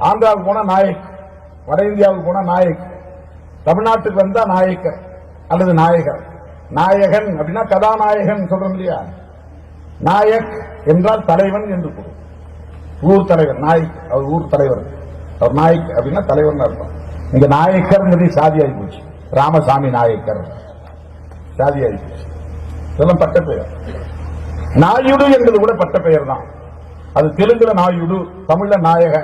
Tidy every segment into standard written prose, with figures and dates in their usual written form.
ஆந்திராவுக்கு போனா நாயக், வட இந்தியாவுக்கு போனா நாயக், தமிழ்நாட்டுக்கு வந்தா நாயக்கர் அல்லது நாயகர். நாயகன் அப்படின்னா கதாநாயகன் சொல்றோம் இல்லையா, நாயக் என்றால் தலைவன் என்று பொருள். ஊர் தலைவர் நாயக், அவர் ஊர் தலைவர், அவர் நாயக் அப்படின்னா தலைவர் அர்த்தம். இங்க நாயக்கர் சாதி ஆகி போச்சு, ராமசாமி நாயக்கர் சாதி ஆகி போச்சு, இதெல்லாம் பட்ட பெயர். நாயுடு என்பது கூட பட்ட பெயர் தான். அது தெலுங்குல நாயுடு, தமிழ்ல நாயக.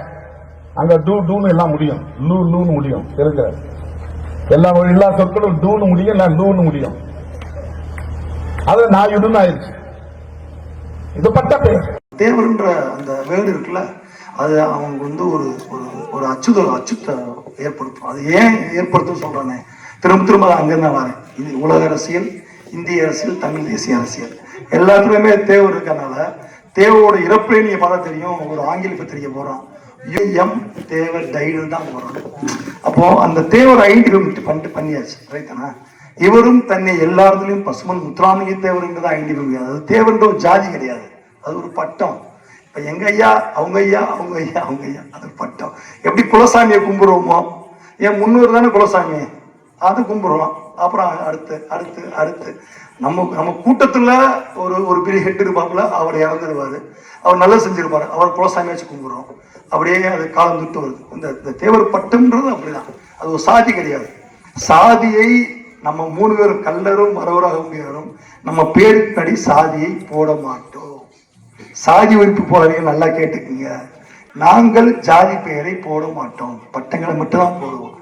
அங்க டூ டூன்னு எல்லாம் முடியும், லூ லூன்னு முடியும். தெலுங்குல எல்லா சொற்களும் டூன்னு முடியும், இல்ல லூன்னு முடியும். அது நாயுடுன்னு ஆயிடுச்சு. இது பட்ட பெயர். தேவர்ன்ற அந்த வேர்டு இருக்குல்ல, அது அவங்க ஒரு ஒரு அச்சுத்தை ஏற்படுத்தும். அது ஏன் ஏற்படுத்தும் சொல்றானே, திரும்ப அங்கிருந்தா வரேன். இது உலக அரசியல், இந்திய அரசியல், தமிழ் தேசிய அரசியல் எல்லாத்துலயுமே தேவர் இருக்கனால, தேவோட இறப்புலே நீங்க பார்த்தா தெரியும். ஒரு ஆங்கில பத்திரிகை போறான், எம் தேவர் டைடுன்னு தான் போறான். அப்போ அந்த தேவர் ஐடென்டிஃபை பண்ணியாச்சு, ரைட்டானா? இவரும் தன்னை எல்லாத்துலயும் பசுமன் முத்துராமலிங்க தேவர் என்றுதான் ஐடென்டிஃபை முடியாது. அது தேவன்ற ஒரு ஜாதி கிடையாது, அது ஒரு பட்டம். இப்ப எங்க ஐயா, அவங்க ஐயா, அவங்க ஐயா, அவங்க ஐயா, அது பட்டம். எப்படி குலசாமியை கும்பிடுவோமோ, என் முன்னோர் தானே குலசாமி, அது கும்பிடுவோம். அப்புறம் அடுத்து அடுத்து அடுத்து நம்ம கூட்டத்துல ஒரு பெரிய ஹெட் இருப்பாப்புல, அவர் இறந்துருவாரு, அவர் நல்லா செஞ்சிருப்பாரு, அவர் குலசாமி வச்சு கும்பிடுறோம். அப்படியே அது காலம் தொட்டு வருது. இந்த தேவர் பட்டம்ன்றது அப்படிதான், அது ஒரு சாதி கிடையாது. சாதியை நம்ம 3 பேரும் கல்லரும் மரவராக முடியாரும் நம்ம பேருக்கடி சாதியை போட மாட்டோம். சாதி ஒழிப்பு போலவே நல்லா கேட்டுக்குங்க, நாங்கள் ஜாதி பெயரை போட மாட்டோம், பட்டங்களை மட்டும் தான் போடுவோம்.